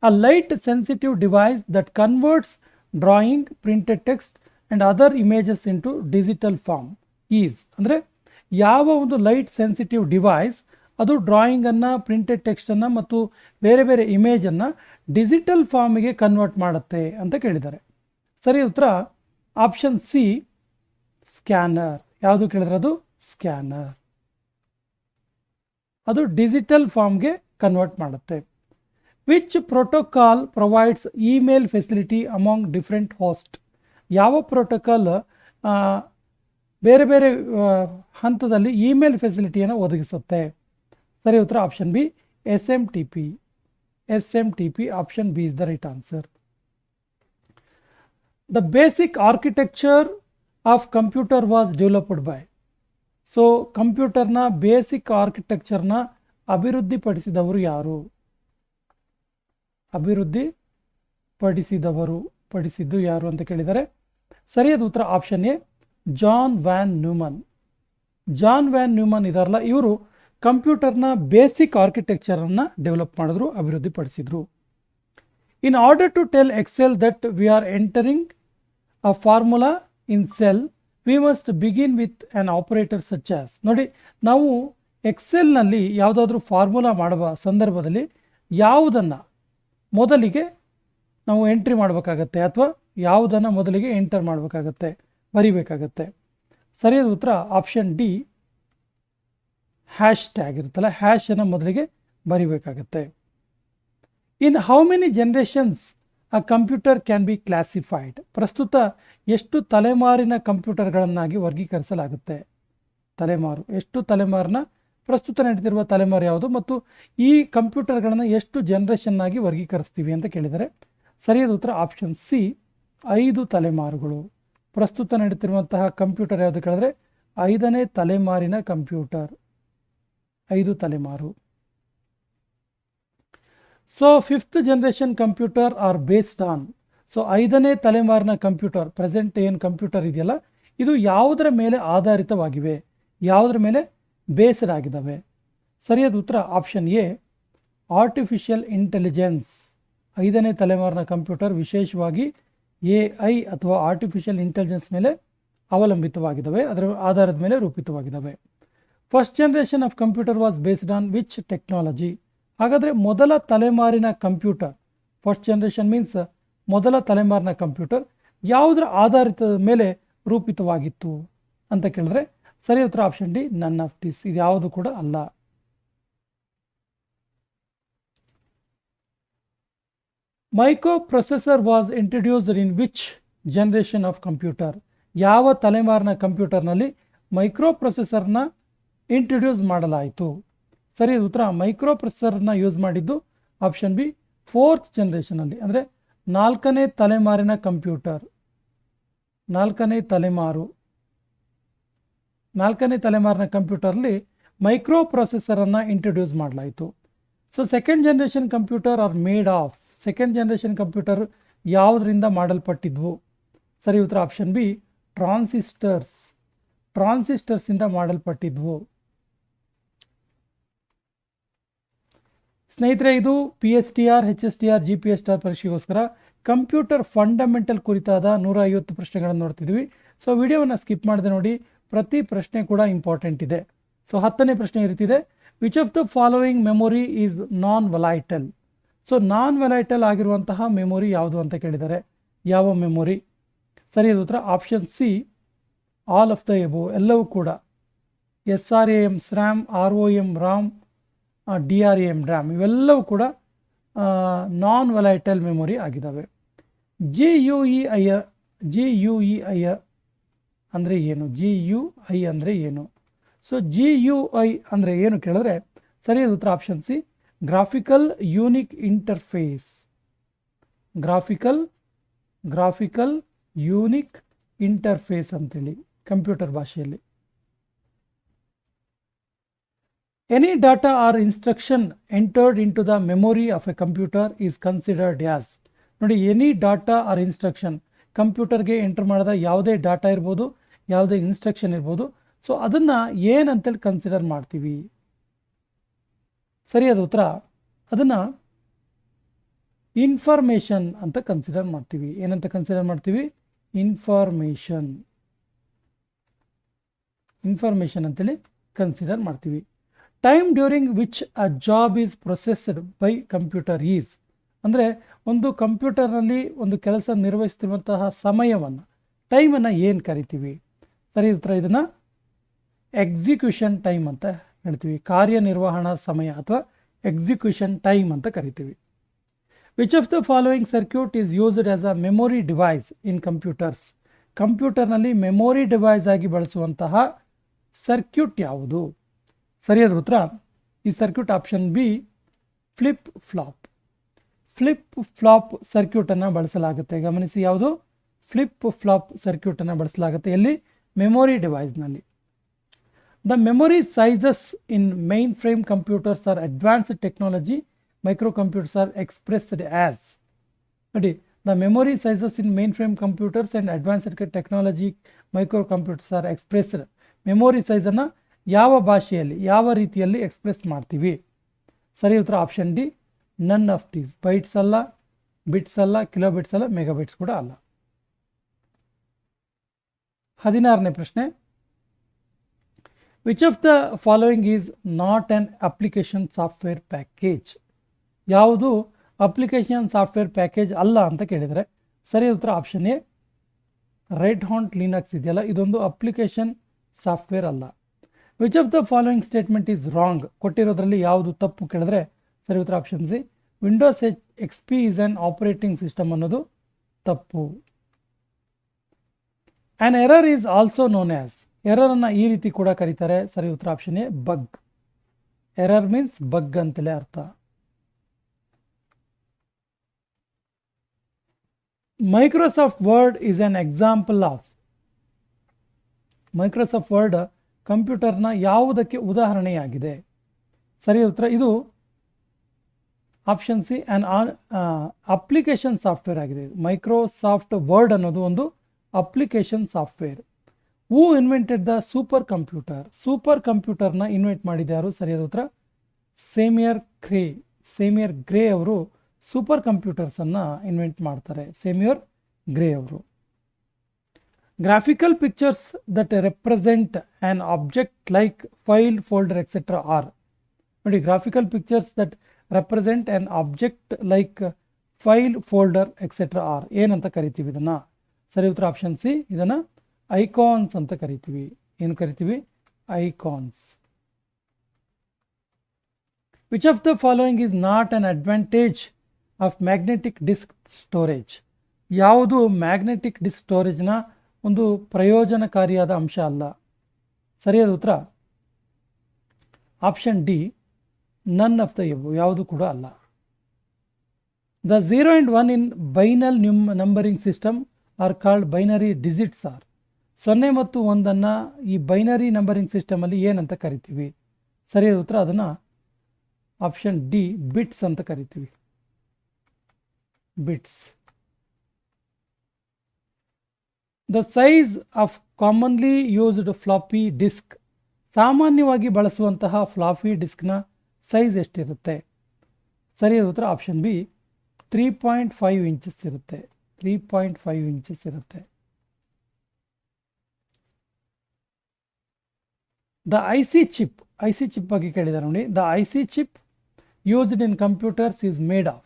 A light sensitive device that converts drawing, printed text and other images into digital form is ಅಂದರೆ ಯಾವ ಒಂದು light sensitive device ಅದು ಡ್ರಾಯಿಂಗನ್ನು, printed ಟೆಕ್ಸ್ಟನ್ನು ಮತ್ತು ಬೇರೆ ಬೇರೆ ಇಮೇಜನ್ನು ಡಿಜಿಟಲ್ ಫಾರ್ಮಿಗೆ ಕನ್ವರ್ಟ್ ಮಾಡುತ್ತೆ ಅಂತ ಕೇಳಿದ್ದಾರೆ. ಸರಿ ಉತ್ತರ ಆಪ್ಷನ್ ಸಿ, ಸ್ಕ್ಯಾನರ್. ಯಾವುದು ಕೇಳಿದ್ರೆ ಅದು ಸ್ಕ್ಯಾನರ್. ಅದು ಡಿಜಿಟಲ್ ಫಾರ್ಮ್ಗೆ ಕನ್ವರ್ಟ್ ಮಾಡುತ್ತೆ. Which protocol provides email facility among different host? ಯಾವ ಪ್ರೋಟೋಕಾಲ್ ಬೇರೆ ಬೇರೆ ಹಂತದಲ್ಲಿ ಇಮೇಲ್ ಫೆಸಿಲಿಟಿಯನ್ನು ಒದಗಿಸುತ್ತೆ? ಸರಿ ಉತ್ತರ option B, SMTP. SMTP, option B is the right answer. The basic architecture of computer was developed by. So ಕಂಪ್ಯೂಟರ್ನ ಬೇಸಿಕ್ ಆರ್ಕಿಟೆಕ್ಚರ್ನ ಅಭಿವೃದ್ಧಿಪಡಿಸಿದವರು ಯಾರು? ಪಡಿಸಿದ್ದು ಯಾರು ಅಂತ ಕೇಳಿದ್ದಾರೆ. ಸರಿಯಾದ ಉತ್ತರ option A, John von Neumann. John von Neumann ಇದಾರಲ್ಲ, ಇವರು ಕಂಪ್ಯೂಟರ್ನ ಬೇಸಿಕ್ ಆರ್ಕಿಟೆಕ್ಚರನ್ನು ಡೆವಲಪ್ ಮಾಡಿದ್ರು, ಅಭಿವೃದ್ಧಿಪಡಿಸಿದ್ರು. In order to tell Excel that we are entering a formula in cell, we must begin with an operator such as. ನೋಡಿ, ನಾವು ಎಕ್ಸೆಲ್ನಲ್ಲಿ ಯಾವುದಾದ್ರೂ formula ಮಾಡುವ ಸಂದರ್ಭದಲ್ಲಿ ಯಾವುದನ್ನು ಮೊದಲಿಗೆ ನಾವು ಎಂಟ್ರಿ ಮಾಡಬೇಕಾಗತ್ತೆ ಅಥವಾ ಯಾವುದನ್ನು ಮೊದಲಿಗೆ ಎಂಟರ್ ಮಾಡಬೇಕಾಗತ್ತೆ, ಬರಿಬೇಕಾಗತ್ತೆ? ಸರಿಯಾದ ಉತ್ತರ ಆಪ್ಷನ್ ಡಿ, ಹ್ಯಾಶ್ ಟ್ಯಾಗ್ ಇರುತ್ತಲ್ಲ, ಹ್ಯಾಶನ್ನು ಮೊದಲಿಗೆ ಬರಿಬೇಕಾಗತ್ತೆ. In how many generations a computer can be classified? ಪ್ರಸ್ತುತ ಎಷ್ಟು ತಲೆಮಾರಿನ ಕಂಪ್ಯೂಟರ್ಗಳನ್ನಾಗಿ ವರ್ಗೀಕರಿಸಲಾಗುತ್ತೆ? ತಲೆಮಾರು, ಎಷ್ಟು ತಲೆಮಾರಿನ, ಪ್ರಸ್ತುತ ನಡೆದಿರುವ ತಲೆಮಾರು ಯಾವುದು ಮತ್ತು ಈ ಕಂಪ್ಯೂಟರ್ಗಳನ್ನು ಎಷ್ಟು ಜನರೇಷನ್ನಾಗಿ ವರ್ಗೀಕರಿಸ್ತೀವಿ ಅಂತ ಕೇಳಿದರೆ ಸರಿಯಾದ ಉತ್ತರ ಆಪ್ಷನ್ ಸಿ, 5 ತಲೆಮಾರುಗಳು. ಪ್ರಸ್ತುತ ನಡೀತಿರುವಂತಹ ಕಂಪ್ಯೂಟರ್ ಯಾವುದು ಕೇಳಿದ್ರೆ 5ನೇ ತಲೆಮಾರಿನ ಕಂಪ್ಯೂಟರ್, 5 ತಲೆಮಾರು. So 5th generation computer are based on. So 5ನೇ ತಲೆಮಾರಿನ ಕಂಪ್ಯೂಟರ್, ಪ್ರೆಸೆಂಟ್ ಏನು ಕಂಪ್ಯೂಟರ್ ಇದೆಯಲ್ಲ, ಇದು ಯಾವುದರ ಮೇಲೆ ಆಧಾರಿತವಾಗಿವೆ, ಯಾವುದರ ಮೇಲೆ ಬೇಸ್ಡ್ ಆಗಿದ್ದಾವೆ? ಸರಿಯಾದ ಉತ್ತರ ಆಪ್ಷನ್ ಎ, ಆರ್ಟಿಫಿಷಿಯಲ್ ಇಂಟೆಲಿಜೆನ್ಸ್. 5ನೇ ತಲೆಮಾರಿನ ಕಂಪ್ಯೂಟರ್ ವಿಶೇಷವಾಗಿ AI ಅಥವಾ ಆರ್ಟಿಫಿಷಿಯಲ್ ಇಂಟೆಲಿಜೆನ್ಸ್ ಮೇಲೆ ಅವಲಂಬಿತವಾಗಿದ್ದಾವೆ, ಅದರ ಆಧಾರದ ಮೇಲೆ ರೂಪಿತವಾಗಿದ್ದಾವೆ. First generation of computer was based on which technology? ಹಾಗಾದರೆ ಮೊದಲ ತಲೆಮಾರಿನ ಕಂಪ್ಯೂಟರ್, ಫಸ್ಟ್ ಜನರೇಷನ್ ಮೀನ್ಸ್ ಮೊದಲ ತಲೆಮಾರಿನ ಕಂಪ್ಯೂಟರ್ ಯಾವುದರ ಆಧಾರಿತದ ಮೇಲೆ ರೂಪಿತವಾಗಿತ್ತು ಅಂತ ಕೇಳಿದ್ರೆ ಸರಿ ಉತ್ತರ option D, none of this. ಇದು ಯಾವುದು ಕೂಡ ಅಲ್ಲ. Micro processor was introduced in which generation of computer? ಯಾವ ತಲೆಮಾರಿನ ಕಂಪ್ಯೂಟರ್ನಲ್ಲಿ ಮೈಕ್ರೋ ಪ್ರೊಸೆಸರ್ನ ಇಂಟ್ರೊಡ್ಯೂಸ್ ಮಾಡಲಾಯಿತು? ಸರಿಯಾದ ಉತ್ತರ ಮೈಕ್ರೋ ಪ್ರೊಸೆಸರ್ನ ಯೂಸ್ ಮಾಡಿದ್ದು ಆಪ್ಷನ್ ಬಿ, 4th ಜನರೇಷನಲ್ಲಿ, ಅಂದರೆ 4ನೇ ತಲೆಮಾರಿನ ಕಂಪ್ಯೂಟರ್. 4ನೇ ತಲೆಮಾರಿನ ಕಂಪ್ಯೂಟರ್ಲಿ ಮೈಕ್ರೋ ಪ್ರೊಸೆಸರನ್ನು ಇಂಟ್ರೊಡ್ಯೂಸ್ ಮಾಡಲಾಯಿತು. So second generation computer are made of. Second generation computer ಯಾವುದರಿಂದ ಮಾಡಲ್ಪಟ್ಟಿದ್ವು? ಸರಿ ಉತ್ತರ ಆಪ್ಷನ್ ಬಿ, ಟ್ರಾನ್ಸಿಸ್ಟರ್ಸಿಂದ ಮಾಡಲ್ಪಟ್ಟಿದ್ವು. ಸ್ನೇಹಿತರೆ, ಇದು PSTR, HSTR, GPSTR ಪರೀಕ್ಷೆಗೋಸ್ಕರ ಕಂಪ್ಯೂಟರ್ ಫಂಡಮೆಂಟಲ್ ಕುರಿತಾದ 150 ಪ್ರಶ್ನೆಗಳನ್ನು ನೋಡ್ತಿದ್ವಿ. ಸೊ ವಿಡಿಯೋವನ್ನು ಸ್ಕಿಪ್ ಮಾಡದೆ ನೋಡಿ, ಪ್ರತಿ ಪ್ರಶ್ನೆ ಕೂಡ ಇಂಪಾರ್ಟೆಂಟ್ ಇದೆ. ಸೊ 10ನೇ ಪ್ರಶ್ನೆ ಇರ್ತಿದೆ, which of the following memory is non volatile? So non volatile ಆಗಿರುವಂತಹ ಮೆಮೊರಿ ಯಾವುದು ಅಂತ ಕೇಳಿದ್ದಾರೆ. ಯಾವ ಮೆಮೊರಿ? ಸರಿಯಾದ ಉತ್ತರ option C, all of the above, ಎಲ್ಲವೂ ಕೂಡ. SRAM SRAM, ROM ROM, DRAM DRAM ಇವೆಲ್ಲವೂ ಕೂಡ ನಾನ್ ವೊಲೈಟಲ್ ಮೆಮೊರಿ ಆಗಿದ್ದಾವೆ. GUI ಅಂದರೆ ಏನು? GUI ಅಂದರೆ ಏನು? ಸೊ GUI ಅಂದರೆ ಏನು ಕೇಳಿದ್ರೆ ಸರಿಯಾದ ಉತ್ತರ option C, graphical unique interface. Graphical unique interface ಅಂತೇಳಿ ಕಂಪ್ಯೂಟರ್ ಭಾಷೆಯಲ್ಲಿ. Any data or instruction entered into the memory of a computer is considered as. ನೋಡಿ, ಎನಿ ಡಾಟಾ ಆರ್ ಇನ್ಸ್ಟ್ರಕ್ಷನ್, ಕಂಪ್ಯೂಟರ್ಗೆ ಎಂಟರ್ ಮಾಡಿದ ಯಾವುದೇ ಡಾಟಾ ಇರ್ಬೋದು, ಯಾವುದೇ ಇನ್ಸ್ಟ್ರಕ್ಷನ್ ಇರ್ಬೋದು, so ಅದನ್ನು ಏನಂತೇಳಿ ಕನ್ಸಿಡರ್ ಮಾಡ್ತೀವಿ? ಸರಿಯಾದ ಉತ್ತರ ಅದನ್ನು ಇನ್ಫಾರ್ಮೇಷನ್ ಅಂತ ಕನ್ಸಿಡರ್ ಮಾಡ್ತೀವಿ. ಏನಂತ ಕನ್ಸಿಡರ್ ಮಾಡ್ತೀವಿ? ಇನ್ಫಾರ್ಮೇಷನ್ ಅಂತೇಳಿ ಕನ್ಸಿಡರ್ ಮಾಡ್ತೀವಿ. Time during which a job is processed by computer is, ಅಂದರೆ ಒಂದು ಕಂಪ್ಯೂಟರ್ನಲ್ಲಿ ಒಂದು ಕೆಲಸ ನಿರ್ವಹಿಸ್ತಿರುವಂತಹ ಸಮಯವನ್ನು, ಟೈಮನ್ನು ಏನು ಕರಿತೀವಿ? ಸರಿ ಉತ್ತರ ಇದನ್ನು ಎಕ್ಸಿಕ್ಯೂಷನ್ ಟೈಮ್ ಅಂತ ಹೇಳ್ತೀವಿ. ಕಾರ್ಯನಿರ್ವಹಣಾ ಸಮಯ ಅಥವಾ ಎಕ್ಸಿಕ್ಯೂಷನ್ ಟೈಮ್ ಅಂತ ಕರಿತೀವಿ. Which of the following circuit is used as a memory device in computers? ಕಂಪ್ಯೂಟರ್ನಲ್ಲಿ ಮೆಮೊರಿ ಡಿವೈಸ್ ಆಗಿ ಬಳಸುವಂತಹ ಸರ್ಕ್ಯೂಟ್ ಯಾವುದು? ಸರಿಯಾದ ಉತ್ತರ ಈ circuit option B, flip flop. Flip flop ಸರ್ಕ್ಯೂಟನ್ನು ಬಳಸಲಾಗುತ್ತೆ. ಗಮನಿಸಿ, ಯಾವುದು? ಫ್ಲಿಪ್ ಫ್ಲಾಪ್ ಸರ್ಕ್ಯೂಟನ್ನು ಬಳಸಲಾಗುತ್ತೆ. ಎಲ್ಲಿ? ಮೆಮೊರಿ ಡಿವೈಸ್ನಲ್ಲಿ. The memory sizes in mainframe computers are advanced technology microcomputers are expressed as. ನೋಡಿ, the memory sizes in mainframe computers and advanced technology microcomputers are expressed. Memory ಸೈಜನ್ನು ಯಾವ ಭಾಷೆಯಲ್ಲಿ, ಯಾವ ರೀತಿಯಲ್ಲಿ express ಮಾಡ್ತೀವಿ? ಸರಿ ಉತ್ತರ option D, none of these. Bytes ಅಲ್ಲ, ಬಿಟ್ಸ್ ಅಲ್ಲ, ಕಿಲೋಬಿಟ್ಸ್ ಅಲ್ಲ, ಮೆಗಾಬಿಟ್ಸ್ ಕೂಡ ಅಲ್ಲ. 16ನೇ ಪ್ರಶ್ನೆ, which of the following is not an application software package? ಯಾವುದು ಅಪ್ಲಿಕೇಶನ್ ಸಾಫ್ಟ್ವೇರ್ ಪ್ಯಾಕೇಜ್ ಅಲ್ಲ ಅಂತ ಕೇಳಿದರೆ ಸರಿ ಉತ್ತರ option A, Red Hat Linux ಇದೆಯಲ್ಲ, ಇದೊಂದು ಅಪ್ಲಿಕೇಶನ್ ಸಾಫ್ಟ್ವೇರ್ ಅಲ್ಲ. Which of the following statement is wrong? ಕೊಟ್ಟಿರೋದ್ರಲ್ಲಿ ಯಾವುದು ತಪ್ಪು ಕೇಳಿದ್ರೆ ಸರಿ ಉತ್ತರ option C, Windows XP is an operating system ಅನ್ನೋದು ತಪ್ಪು. An error is also known as. ಎರರನ್ನು ಈ ರೀತಿ ಕೂಡ ಕರೀತಾರೆ. ಸರಿ ಉತ್ತರ option A, bug. Error means bug ಅಂತಲೇ ಅರ್ಥ. Microsoft Word is an example of. Microsoft Word ಕಂಪ್ಯೂಟರ್ನ ಯಾವುದಕ್ಕೆ ಉದಾಹರಣೆಯಾಗಿದೆ? ಸರಿ ಉತ್ತರ ಇದು option C, an application software ಆಗಿದೆ. ಮೈಕ್ರೋಸಾಫ್ಟ್ ವರ್ಡ್ ಅನ್ನೋದು ಒಂದು application software. Who invented the supercomputer? ಸೂಪರ್ ಕಂಪ್ಯೂಟರ್ನ ಇನ್ವೆಂಟ್ ಮಾಡಿದ್ಯಾರು? ಸರಿಯಾದ ಉತ್ತರ ಸೇಮಿಯರ್ ಗ್ರೇ. ಸೇಮಿಯರ್ ಗ್ರೇ ಅವರು ಸೂಪರ್ ಕಂಪ್ಯೂಟರ್ಸನ್ನು ಇನ್ವೆಂಟ್ ಮಾಡ್ತಾರೆ. ಸೇಮಿಯರ್ ಗ್ರೇ ಅವರು. Graphical pictures that represent an object like file, folder etcetera are. ನೋಡಿ, graphical pictures that represent an object like file, folder etcetera are ಏನಂತ ಕರಿತೀವಿ ಇದನ್ನು? ಸರಿ ಉತ್ತರ ಆಪ್ಷನ್ ಸಿ, ಇದನ್ನು ಐಕಾನ್ಸ್ ಅಂತ ಕರಿತೀವಿ. ಏನು ಕರಿತೀವಿ? Icons. Which of the following is not an advantage of magnetic disk storage? ಯಾವುದು ಮ್ಯಾಗ್ನೆಟಿಕ್ ಡಿಸ್ಕ್ ಸ್ಟೋರೇಜ್ನ ಒಂದು ಪ್ರಯೋಜನಕಾರಿಯಾದ ಅಂಶ ಅಲ್ಲ? ಸರಿಯಾದ ಉತ್ತರ option D, none of the above. ಯಾವುದು ಕೂಡ ಅಲ್ಲ. The 0 and 1 in binary numbering system are called binary digits are. 0 ಮತ್ತು 1 ಈ ಬೈನರಿ ನಂಬರಿಂಗ್ ಸಿಸ್ಟಮಲ್ಲಿ ಏನಂತ ಕರಿತೀವಿ? ಸರಿಯಾದ ಉತ್ತರ ಅದನ್ನು ಆಪ್ಷನ್ ಡಿ, ಬಿಟ್ಸ್ ಅಂತ ಕರಿತೀವಿ. Bits. The size of commonly used floppy disk. ಸಾಮಾನ್ಯವಾಗಿ ಬಳಸುವಂತಹ ಫ್ಲಾಪಿ ಡಿಸ್ಕ್ನ ಸೈಜ್ ಎಷ್ಟಿರುತ್ತೆ? ಸರಿಯಾದ ಉತ್ತರ ಆಪ್ಷನ್ ಬಿ, 3.5 ಇಂಚಸ್ ಇರುತ್ತೆ. 3.5 ಇಂಚಸ್ ಇರುತ್ತೆ. The IC chip. IC chip ಬಗ್ಗೆ ಕೇಳಿದ್ದಾರೆ ನೋಡಿ. The IC chip used in computers is made of.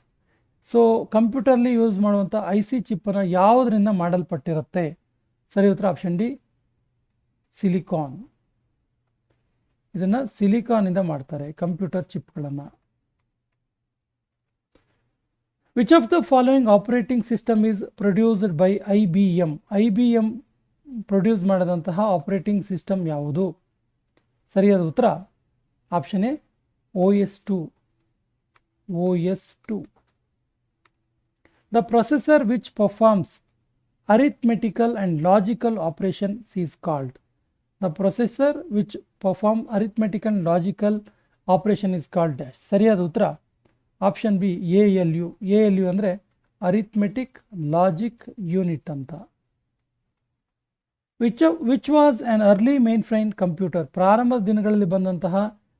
So ಕಂಪ್ಯೂಟರ್ಲಿ ಯೂಸ್ ಮಾಡುವಂಥ ಐಸಿ ಚಿಪ್ಪನ್ನು ಯಾವುದರಿಂದ ಮಾಡಲ್ಪಟ್ಟಿರುತ್ತೆ? ಸರಿ ಉತ್ತರ ಆಪ್ಷನ್ ಡಿ, ಸಿಲಿಕಾನ್. ಇದನ್ನು ಸಿಲಿಕಾನಿಂದ ಮಾಡ್ತಾರೆ ಕಂಪ್ಯೂಟರ್ ಚಿಪ್ಗಳನ್ನು. Which of the following operating system is produced by IBM? IBM produce ಮಾಡಿದಂತಹ ಆಪರೇಟಿಂಗ್ ಸಿಸ್ಟಮ್ ಯಾವುದು? ಸರಿಯಾದ ಉತ್ತರ option A, OS2. OS2. The processor which performs arithmetical and logical operations is called. The processor which perform arithmetical and logical operation is called dash. ಸರಿಯಾದ ಉತ್ತರ option B, ALU. ALU ಅಂದರೆ arithmetic logic unit ಅಂತ. Which was an early mainframe computer? ಪ್ರಾರಂಭದ ದಿನಗಳಲ್ಲಿ ಬಂದಂತಹ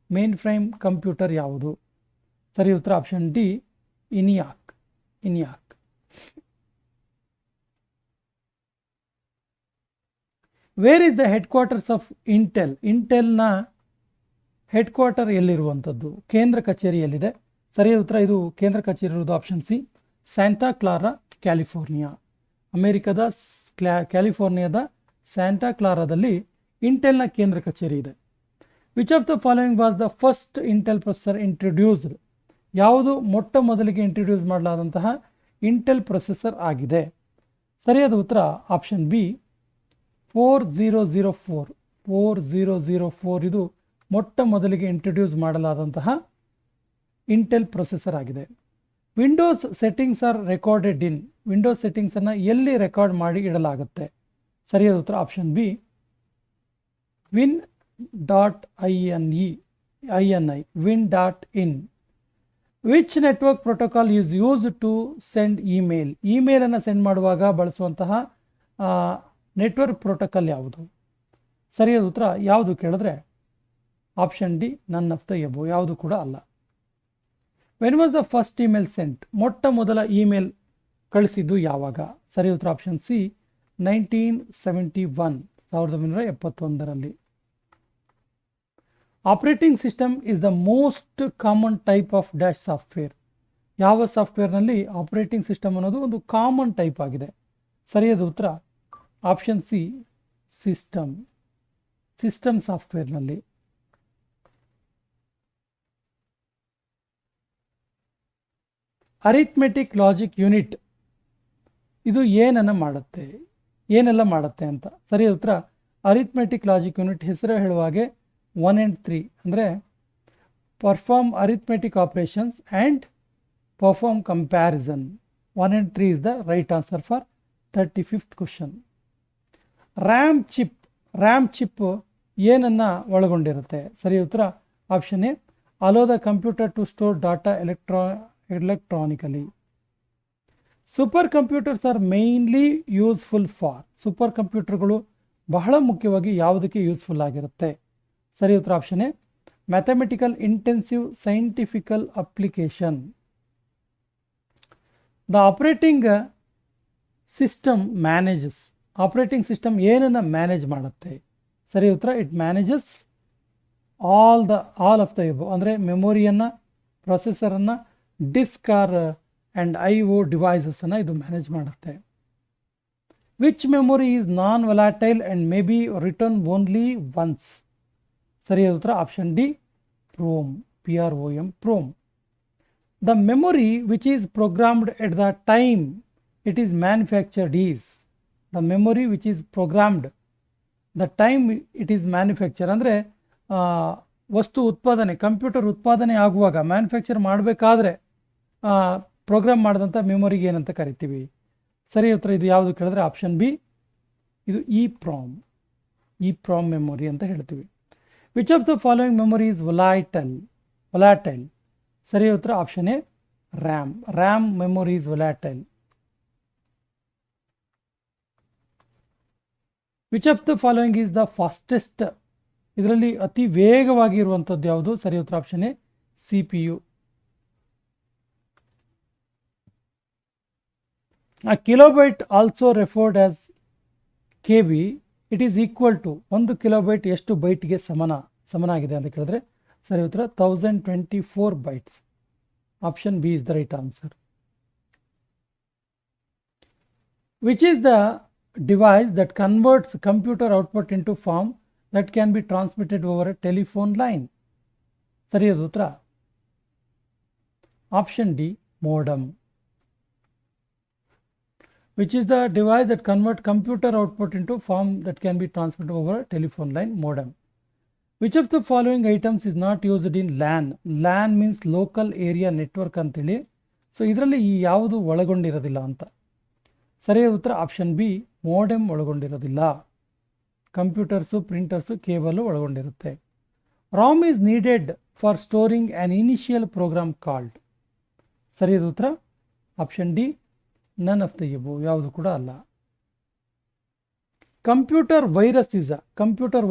mainframe computer ಯಾವುದು? ಸರಿ ಉತ್ತರ option D, ENIAC. ENIAC. Where is the headquarters of Intel? ಇಂಟೆಲ್ನ ಹೆಡ್ ಕ್ವಾರ್ಟರ್ ಎಲ್ಲಿರುವಂಥದ್ದು? ಕೇಂದ್ರ ಕಚೇರಿಯಲ್ಲಿದೆ. ಸರಿಯಾದ ಉತ್ತರ ಇದು ಕೇಂದ್ರ ಕಚೇರಿ ಇರುವುದು option C, Santa Clara, California. ಅಮೆರಿಕದ ಕ್ಯಾಲಿಫೋರ್ನಿಯಾದ ಸ್ಯಾಂಟಾ ಕ್ಲಾರಾದಲ್ಲಿ ಇಂಟೆಲ್ನ ಕೇಂದ್ರ ಕಚೇರಿ ಇದೆ. Which of the following was the first Intel processor introduced? ಯಾವುದು ಮೊಟ್ಟ ಮೊದಲಿಗೆ ಇಂಟ್ರೊಡ್ಯೂಸ್ ಮಾಡಲಾದಂತಹ ಇಂಟೆಲ್ ಪ್ರೊಸೆಸರ್ ಆಗಿದೆ? ಸರಿಯಾದ ಉತ್ತರ ಆಪ್ಷನ್ ಬಿ, 4004. 4004 ಇದು ಮೊಟ್ಟ ಮೊದಲಿಗೆ ಇಂಟ್ರೊಡ್ಯೂಸ್ ಮಾಡಲಾದಂತಹ ಇಂಟೆಲ್ ಪ್ರೊಸೆಸರ್ ಆಗಿದೆ. Windows settings are recorded in? Windows ಸೆಟ್ಟಿಂಗ್ಸನ್ನು ಎಲ್ಲಿ ರೆಕಾರ್ಡ್ ಮಾಡಿ ಇಡಲಾಗುತ್ತೆ? ಸರಿಯಾದ ಉತ್ತರ option B, win.ini. win.in. Which network protocol is use to send email? ಇಮೇಲನ್ನು ಸೆಂಡ್ ಮಾಡುವಾಗ ಬಳಸುವಂತಹ ನೆಟ್ವರ್ಕ್ ಪ್ರೋಟೋಕಾಲ್ ಯಾವುದು? ಸರಿಯಾದ ಉತ್ತರ ಯಾವುದು ಕೇಳಿದ್ರೆ option D, none of the above, ಯಾವುದು ಕೂಡ ಅಲ್ಲ. When was the first email sent? ಮೊಟ್ಟ ಮೊದಲ ಇಮೇಲ್ ಕಳಿಸಿದ್ದು ಯಾವಾಗ? ಸರಿ ಉತ್ತರ option C, 1971. 1971ರಲ್ಲಿ. Operating system is the most common type of dash software? ಯಾವ ಸಾಫ್ಟ್ವೇರ್ನಲ್ಲಿ ಆಪರೇಟಿಂಗ್ ಸಿಸ್ಟಮ್ ಅನ್ನೋದು ಒಂದು ಕಾಮನ್ ಟೈಪ್ ಆಗಿದೆ? ಸರಿಯಾದ ಉತ್ತರ ಆಪ್ಷನ್ ಸಿ, ಸಿಸ್ಟಮ್ ಸಾಫ್ಟ್ವೇರ್ನಲ್ಲಿ. ಅರಿಥ್ಮೆಟಿಕ್ ಲಾಜಿಕ್ ಯೂನಿಟ್ ಇದು ಏನೆಲ್ಲ ಮಾಡುತ್ತೆ ಅಂತ? ಸರಿಯಾದ ಉತ್ತರ ಅರಿಥ್ಮೆಟಿಕ್ ಲಾಜಿಕ್ ಯೂನಿಟ್ ಹೆಸರು ಹೇಳುವ ಹಾಗೆ 1 and 3 ಅಂದರೆ perform arithmetic operations and perform comparison. 1 and 3 is the right answer for 35th question. RAM chip ಏನನ್ನು ಒಳಗೊಂಡಿರುತ್ತೆ? ಸರಿ ಉತ್ತರ option A, allow the computer to store data electronically. Super computers are mainly useful for? Super ಕಂಪ್ಯೂಟರ್ಗಳು ಬಹಳ ಮುಖ್ಯವಾಗಿ ಯಾವುದಕ್ಕೆ useful ಆಗಿರುತ್ತೆ? ಸರಿ ಉತ್ತರ option A, mathematical intensive scientifical application. The operating system manages? Operating system ಏನನ್ನು ಮ್ಯಾನೇಜ್ ಮಾಡುತ್ತೆ? ಸರಿ ಉತ್ತರ it manages all of the above, ಅಂದರೆ ಮೆಮೊರಿಯನ್ನು, ಪ್ರೊಸೆಸರನ್ನು, ಡಿಸ್ಕ್ ಆ್ಯಂಡ್ IO ಡಿವೈಸಸನ್ನು ಇದು ಮ್ಯಾನೇಜ್ ಮಾಡುತ್ತೆ. Which memory is non volatile and may be return only once? ಸರಿಯಾದ ಉತ್ತರ option D, PROM, PROM, PROM. The memory which is programmed at the time it is manufactured is? The memory which is programmed the time it is manufacture ಅಂದರೆ ವಸ್ತು ಉತ್ಪಾದನೆ, computer ಉತ್ಪಾದನೆ ಆಗುವಾಗ, manufacture ಮಾಡಬೇಕಾದ್ರೆ program ಮಾಡಿದಂಥ ಮೆಮೊರಿಗೆ ಏನಂತ ಕರಿತೀವಿ? ಸರಿ ಉತ್ತರ ಇದು ಯಾವುದು ಕೇಳಿದ್ರೆ ಆಪ್ಷನ್ ಬಿ, ಇದು EPROM ಮೆಮೊರಿ ಅಂತ ಹೇಳ್ತೀವಿ. Which of the following memory is volatile? ಸರಿ ಉತ್ತರ option A, RAM memory is volatile. Which of the following is the fastest? ಇದರಲ್ಲಿ ಅತಿ ವೇಗವಾಗಿ ಇರುವಂಥದ್ದು ಯಾವುದು? ಸರಿ ಉತ್ತರ option A, CPU. A kilobyte also referred as KB, it is equal to 1 kilobyte ಎಷ್ಟು ಬೈಟ್ಗೆ ಸಮನಾಗಿದೆ ಅಂತ ಕೇಳಿದ್ರೆ ಸರಿ ಉತ್ತರ 1024 bytes. Option B is the right answer. Which is the device that converts computer output into form that can be transmitted over a telephone line? ಸರಿಯಾದ ಉತ್ತರ option D, modem. Which is the device that convert computer output into form that can be transmitted over a telephone line? Modem. Which of the following items is not used in LAN? LAN means local area network ಅಂತೇಳಿ. So ಇದರಲ್ಲಿ ಈ ಯಾವುದು ಒಳಗೊಂಡಿರೋದಿಲ್ಲ ಅಂತ. ಸರಿಯಾದ ಉತ್ತರ option B, modem ಒಳಗೊಂಡಿರೋದಿಲ್ಲ. Computers, printers, cable ಒಳಗೊಂಡಿರುತ್ತೆ. ROM is needed for storing an initial program called? ಸರಿಯಾದ ಉತ್ತರ option D, none of the above, ಯಾವುದು ಕೂಡ ಅಲ್ಲ. ಕಂಪ್ಯೂಟರ್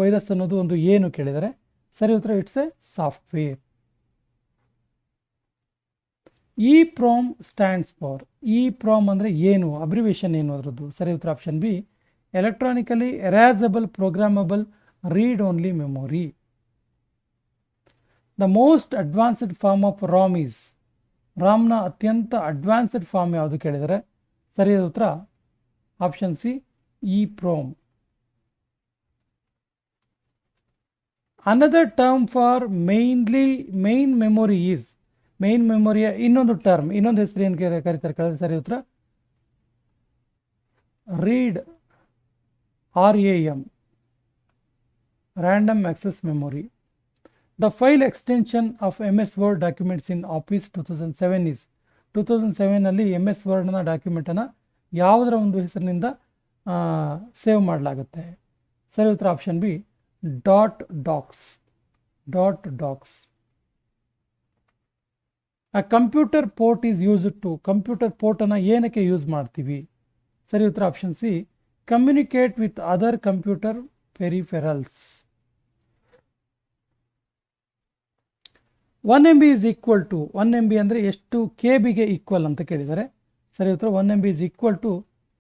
ವೈರಸ್ ಅನ್ನೋದು ಒಂದು ಏನು ಕೇಳಿದರೆ ಸರಿ ಉತ್ತರ it's a software. EPROM stands for? E PROM ಅಂದರೆ ಏನು, ಅಬ್ರಿವೇಷನ್ ಏನು ಅದರದ್ದು? ಸರಿ ಉತ್ತರ option B, electronically erasable programmable read only memory. The most advanced form of RAM is, ರಾಮ್ನ ಅತ್ಯಂತ ಅಡ್ವಾನ್ಸ್ಡ್ ಫಾರ್ಮ್ ಯಾವುದು ಕೇಳಿದರೆ ಸರಿಯಾದ ಉತ್ತರ option C, E PROM. Another term for main memory is, main ಮೆಮೊರಿಯ ಇನ್ನೊಂದು ಟರ್ಮ್, ಇನ್ನೊಂದು ಹೆಸರು ಏನು ಕರೀತಾರೆ ಕೇಳಿದ್ರೆ ಸರಿ ಉತ್ತರ read, RAM, random access memory. The file extension of MS Word documents in Office 2007 is, 2007 ಅಲ್ಲಿ MS ವರ್ಡ್ನ ಡಾಕ್ಯುಮೆಂಟನ್ನು ಯಾವುದರ ಒಂದು ಹೆಸರಿನಿಂದ ಸೇವ್ ಮಾಡಲಾಗುತ್ತೆ? ಸರಿ ಉತ್ತರ option B, .docs. A computer port is used to, computer ಪೋರ್ಟನ್ನು ಏನಕ್ಕೆ ಯೂಸ್ ಮಾಡ್ತೀವಿ? ಸರಿ ಉತ್ತರ option C, communicate with other computer peripherals. 1 MB is equal to, 1 MB ಅಂದರೆ ಎಷ್ಟು KB ಈಕ್ವಲ್ ಅಂತ ಕೇಳಿದ್ದಾರೆ. ಸರಿ ಉತ್ತರ 1 MB is equal to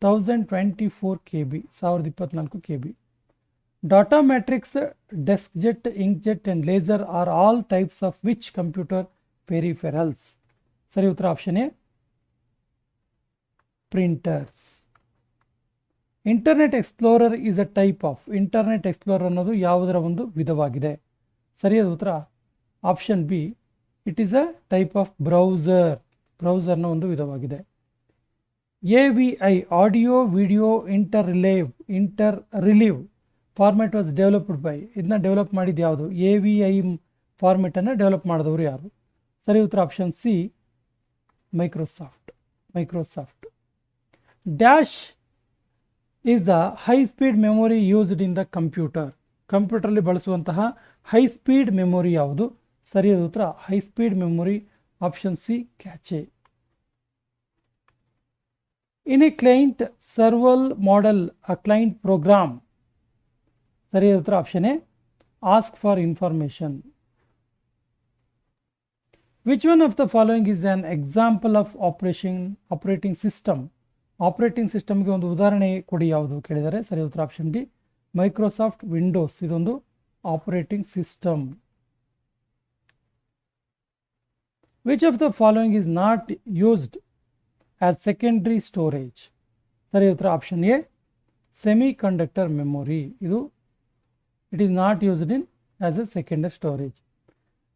1024 KB, 1024 KB. Data matrix, deskjet, inkjet and laser are all types of which computer peripherals? ಸರಿ ಉತ್ತರ option A, printers. Internet explorer is a type of, internet explorer ಅನ್ನೋದು ಯಾವುದರ ಒಂದು ವಿಧವಾಗಿದೆ? ಸರಿಯಾದ ಉತ್ತರ option B, it is a type of browser, ಬ್ರೌಸರ್ನ ಒಂದು ವಿಧವಾಗಿದೆ. AVI, audio video interleave format was developed by, ಇದನ್ನ ಡೆವಲಪ್ ಮಾಡಿದ್ದು ಯಾವುದು? AVI ಫಾರ್ಮ್ಯಾಟನ್ನು ಡೆವಲಪ್ ಮಾಡಿದವರು ಯಾರು? ಸರಿ ಉತ್ತರ option C, Microsoft. Dash is the high speed memory used in the computer, ಕಂಪ್ಯೂಟರ್ಲಿ ಬಳಸುವಂತಹ ಹೈ ಸ್ಪೀಡ್ ಮೆಮೊರಿ ಯಾವುದು? ಸರಿಯಾದ ಉತ್ತರ high speed memory option C, cache. In a client server model, a client program. ಸರಿಯಾದ ಉತ್ತರ option A, ask for information. Which one of the following is an example of operating system? Operating ಸಿಸ್ಟಮ್ಗೆ ಒಂದು ಉದಾಹರಣೆ ಕೊಡಿ ಯಾವುದು ಕೇಳಿದರೆ ಸರಿ ಉತ್ತರ ಆಪ್ಷನ್ ಡಿ, ಮೈಕ್ರೋಸಾಫ್ಟ್ ವಿಂಡೋಸ್, ಇದೊಂದು operating system. Which of the following is not used as secondary storage? ಸರಿ ಉತ್ತರ ಆಪ್ಷನ್ ಎ, ಸೆಮಿಕಂಡಕ್ಟರ್ ಮೆಮೊರಿ, ಇದು it is not used in as A secondary storage.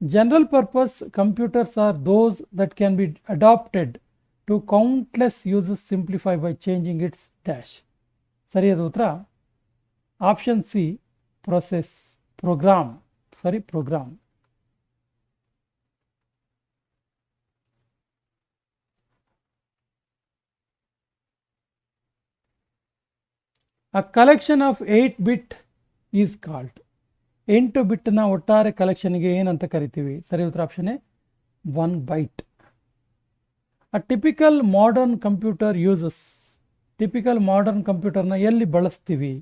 General purpose computers are those that can be adapted to countless uses, simplified by changing its dash. ಸರಿಯಾದ ಉತ್ತರ option C, program. A collection of 8-bit is called, 8 ಬಿಟ್ನ ಒಟ್ಟಾರೆ ಕಲೆಕ್ಷನ್ಗೆ ಏನಂತ ಕರಿತೀವಿ? ಸರಿ ಉತ್ತರ option ಎ, 1 byte. A typical modern computer uses, typical modern ಕಂಪ್ಯೂಟರ್ನ ಎಲ್ಲಿ ಬಳಸ್ತೀವಿ?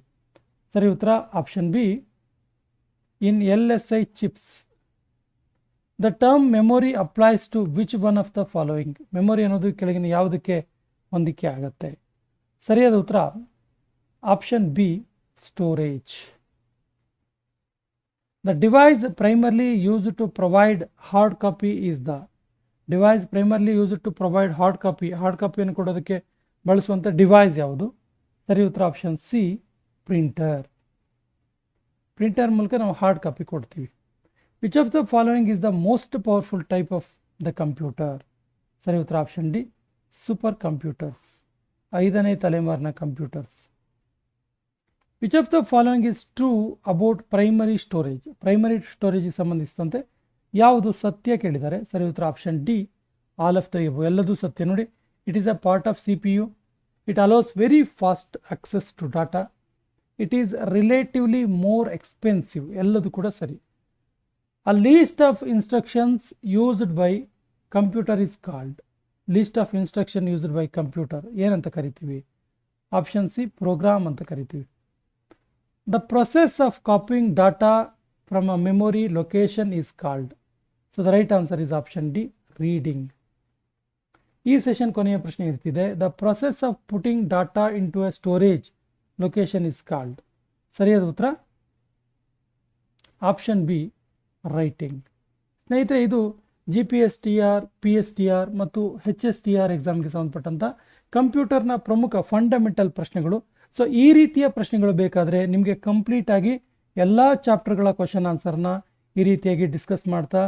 ಸರಿ ಉತ್ತರ option B, in LSI chips. The term memory applies to which one of the following? Memory ಅನ್ನೋದು ಕೆಳಗಿನ ಯಾವುದಕ್ಕೆ ಹೊಂದಿಕೆ ಆಗುತ್ತೆ? ಸರಿಯಾದ ಉತ್ತರ option B, storage. The device primarily used to provide hard copy is the, device primarily used to provide hard copy, hard copy ಅನ್ನು ಕೊಡೋದಕ್ಕೆ ಬಳಸುವಂಥ ಡಿವೈಸ್ ಯಾವುದು? ಸರಿ ಉತ್ತರ ಆಪ್ಷನ್ ಸಿ, ಪ್ರಿಂಟರ್. ಪ್ರಿಂಟರ್ ಮೂಲಕ ನಾವು ಹಾರ್ಡ್ ಕಾಪಿ ಕೊಡ್ತೀವಿ. Which of the following is the most powerful type of the computer? ಸರಿ ಉತ್ತರ ಆಪ್ಷನ್ ಡಿ, ಸೂಪರ್ ಕಂಪ್ಯೂಟರ್ಸ್, 5ನೇ ತಲೆಮಾರಿನ computers. Which of the following is true about primary storage? Primary ಸ್ಟೋರೇಜಿಗೆ ಸಂಬಂಧಿಸಿದಂತೆ ಯಾವುದು ಸತ್ಯ ಕೇಳಿದ್ದಾರೆ? ಸರಿ ಉತ್ತರ option D, all of the above, ಎಲ್ಲದೂ ಸತ್ಯ. ನೋಡಿ, it is a part of CPU, it allows very fast access to data, it is relatively more expensive, ಎಲ್ಲದೂ ಕೂಡ ಸರಿ. A list of instructions used by computer is called, list of instruction used by computer ಏನಂತ ಕರಿತೀವಿ? Option C, program ಅಂತ ಕರಿತೀವಿ. The process of copying data from a memory location is called, so the right answer is option D, reading. ಈ session ಕೊನೆಯ ಪ್ರಶ್ನೆ ಇರ್ತಿದೆ, the process of putting data into a storage location is called. ಸರಿಯಾದ ಉತ್ತರ option B, writing. ಸ್ನೇಹಿತರೆ, ಇದು GPSTR, PSTR ಮತ್ತು HSTR ಎಕ್ಸಾಮ್ಗೆ ಸಂಬಂಧಪಟ್ಟಂಥ ಕಂಪ್ಯೂಟರ್ನ ಪ್ರಮುಖ ಫಂಡಮೆಂಟಲ್ ಪ್ರಶ್ನೆಗಳು. ಸೊ ಈ ರೀತಿಯ ಪ್ರಶ್ನೆಗಳು ಬೇಕಾದರೆ ನಿಮಗೆ ಕಂಪ್ಲೀಟಾಗಿ ಎಲ್ಲ ಚಾಪ್ಟರ್ಗಳ ಕ್ವಶನ್ ಆನ್ಸರ್ನ ಈ ರೀತಿಯಾಗಿ ಡಿಸ್ಕಸ್ ಮಾಡ್ತಾ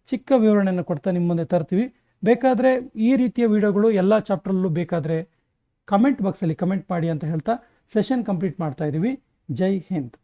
ಚಿಕ್ಕ ವಿವರಣೆಯನ್ನು ಕೊಡ್ತಾ ನಿಮ್ಮ ಮುಂದೆ ತರ್ತೀವಿ. ಬೇಕಾದರೆ ಈ ರೀತಿಯ ವಿಡಿಯೋಗಳು ಎಲ್ಲ ಚಾಪ್ಟರ್ಲ್ಲೂ ಬೇಕಾದರೆ ಕಮೆಂಟ್ ಬಾಕ್ಸಲ್ಲಿ ಕಮೆಂಟ್ ಮಾಡಿ ಅಂತ ಹೇಳ್ತಾ ಸೆಷನ್ ಕಂಪ್ಲೀಟ್ ಮಾಡ್ತಾ ಇದ್ದೀವಿ. ಜೈ ಹಿಂದ್.